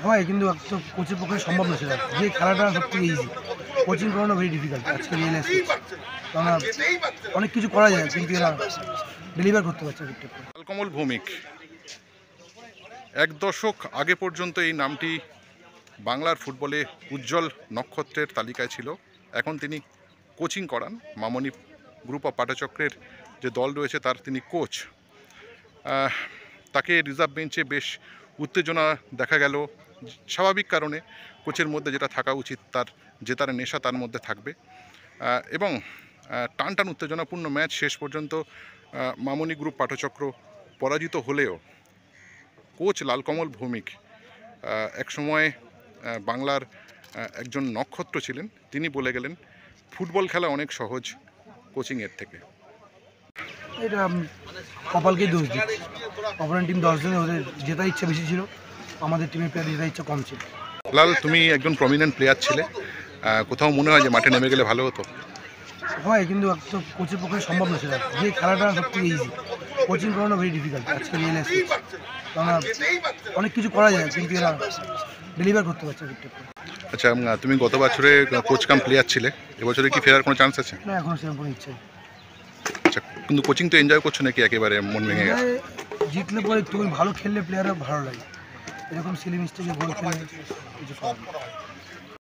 হয়, কিন্তু তো কোচের পক্ষে সম্ভব না সেটা। যে খেলাটা সবথেকে ইজি, কোচিং করানো ভেরি ডিফিকাল্ট আজকে রিয়েল এস্টেট। কেননা অনেক কিছু করা যায় কিন্তু এরা ডেলিভার করতে পারছে ঠিকঠাক করে। লালকমল ভৌমিক এক দশক আগে পর্যন্ত এই নামটি বাংলার ফুটবলে উজ্জ্বল নক্ষত্রের তালিকায় ছিল। এখন তিনি কোচিং করান। মামনি গ্রুপ অফ পাঠচক্রের যে দল রয়েছে তার তিনি কোচ। তাকে রিজার্ভ বেঞ্চে বেশ উত্তেজনা দেখা গেল। স্বাভাবিক কারণে কোচের মধ্যে যেটা থাকা উচিত, তার জেতার নেশা তার মধ্যে থাকবে। এবং টান টান উত্তেজনাপূর্ণ ম্যাচ শেষ পর্যন্ত মামনি গ্রুপ পাঠচক্র পরাজিত হলেও কোচ লালকমল ভৌমিক একসময় বাংলার একজন নক্ষত্র ছিলেন। তিনি বলে গেলেন ফুটবল খেলা অনেক সহজ কোচিংয়ের থেকে। এটা কপালকেই দোষ দিচ্ছি। অপোনেন্ট টিম 10 জনে, ওদের জেতার ইচ্ছা বেশি ছিল, আমাদের টিমের প্লেয়ার জেতার ইচ্ছা কম ছিল। লাল, তুমি একজন প্রমিনেন্ট প্লেয়ার ছিলে, কোথাও মনে হয় যে মাঠে নেমে গেলে ভালো হতো? হয়, কিন্তু তো কোচের পক্ষে সম্ভব না সেটা। যে খেলাটা সবথেকে ইজি, কোচিং করানো ভেরি ডিফিকাল্ট আজকে রিয়েল এস্টেট। কেননা অনেক কিছু করা যায় কিন্তু এরা ডেলিভার করতে পারছে ঠিকঠাক করে। আচ্ছা, তুমি গত বছরে কোচ কাম প্লেয়ার ছিলে, এবছরে কি ফেরার কোনো চান্স আছে? না, এখনো সেরকম কোনো ইচ্ছা নেই। আচ্ছা, কিন্তু কোচিং তো এনজয় করছো নাকি একেবারে মন ভেঙে গেছে? জিতলে পরে তুমি ভালো খেললে প্লেয়াররা ভালো লাগে, এরকম সিলি মিস্টেকে গোল খেলে কিছু করার নেই।